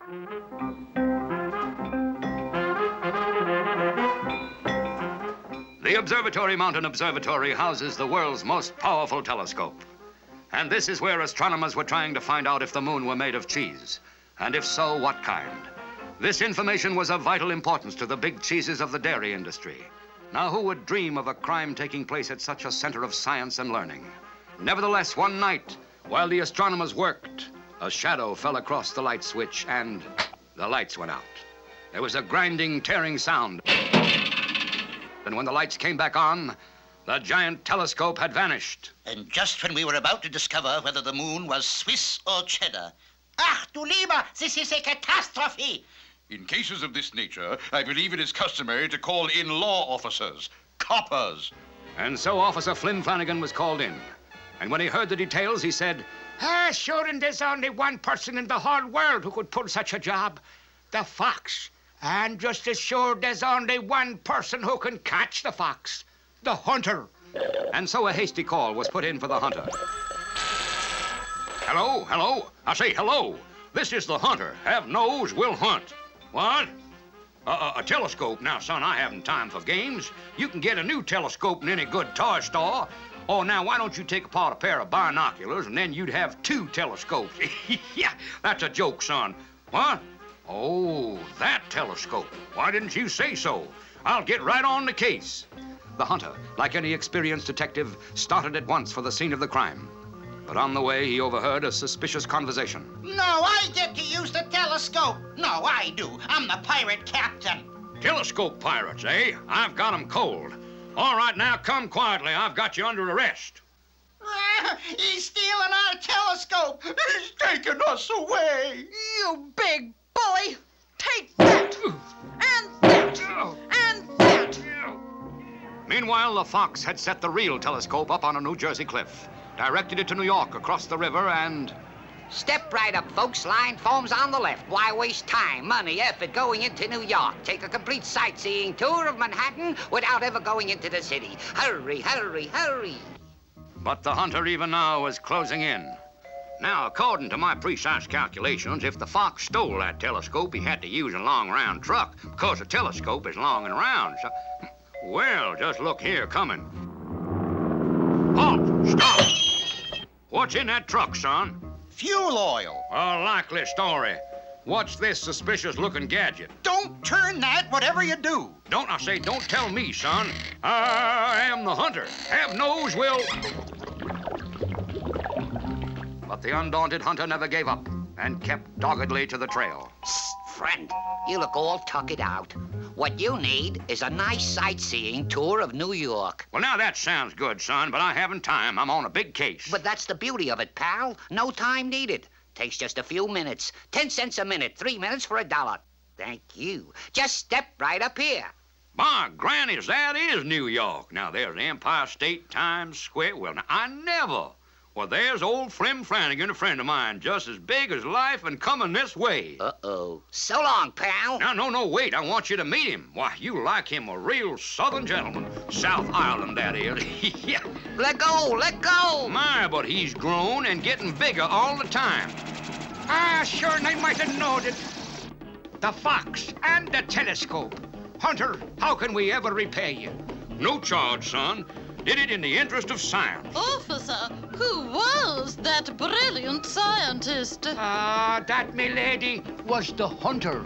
The Observatory Mountain Observatory houses the world's most powerful telescope. And this is where astronomers were trying to find out if the moon were made of cheese. And if so, what kind? This information was of vital importance to the big cheeses of the dairy industry. Now, who would dream of a crime taking place at such a center of science and learning? Nevertheless, one night, while the astronomers worked, a shadow fell across the light switch and the lights went out. There was a grinding, tearing sound. And when the lights came back on, the giant telescope had vanished. And just when we were about to discover whether the moon was Swiss or cheddar. Ach, du lieber, this is a catastrophe. In cases of this nature, I believe it is customary to call in law officers, coppers. And so Officer Flynn Flanagan was called in. And when he heard the details, he said, Sure, and there's only one person in the whole world who could pull such a job. The fox. And just as sure, there's only one person who can catch the fox. The hunter. And so a hasty call was put in for the hunter. Hello, hello. I say hello. This is the hunter. Have nose, will hunt. What? A telescope. Now, son, I haven't time for games. You can get a new telescope in any good toy store. Oh, now, why don't you take apart a pair of binoculars, and then you'd have two telescopes. Yeah, that's a joke, son. What? Oh, that telescope. Why didn't you say so? I'll get right on the case. The hunter, like any experienced detective, started at once for the scene of the crime. But on the way, he overheard a suspicious conversation. No, I get to use the telescope. No, I do. I'm the pirate captain. Telescope pirates, eh? I've got 'em cold. All right, now, come quietly. I've got you under arrest. He's stealing our telescope. He's taking us away. You big bully! Take that! And that! And that! Meanwhile, the fox had set the real telescope up on a New Jersey cliff, directed it to New York across the river, and... Step right up, folks. Line forms on the left. Why waste time, money, effort going into New York? Take a complete sightseeing tour of Manhattan without ever going into the city. Hurry, hurry, hurry. But the hunter even now was closing in. Now, according to my precise calculations, if the fox stole that telescope, he had to use a long, round truck, because a telescope is long and round. So, well, just look here, coming. Halt! Stop! What's in that truck, son? Fuel oil. A likely story. What's this suspicious-looking gadget? Don't turn that, whatever you do. Don't, I say, don't tell me, son. I am the hunter. Have nose, will... But the undaunted hunter never gave up and kept doggedly to the trail. Psst, friend, you look all tuckered out. What you need is a nice sightseeing tour of New York. Well, now that sounds good, son, but I haven't time. I'm on a big case. But that's the beauty of it, pal. No time needed. Takes just a few minutes. 10 cents a minute, 3 minutes for $1. Thank you. Just step right up here. My grannies, that is New York. Now, there's Empire State, Times Square. Well, now, I never. Well, there's old Flynn Flanagan, a friend of mine, just as big as life and coming this way. Uh-oh. So long, pal. Now, no, wait. I want you to meet him. Why, you like him, a real Southern gentleman. South Island, that is. Yeah. Let go, let go. My, but he's grown and getting bigger all the time. Sure, and I might have known it. The fox and the telescope. Hunter, how can we ever repay you? No charge, son. Did it in the interest of science. Officer, who was that brilliant scientist? That, milady, was the hunter.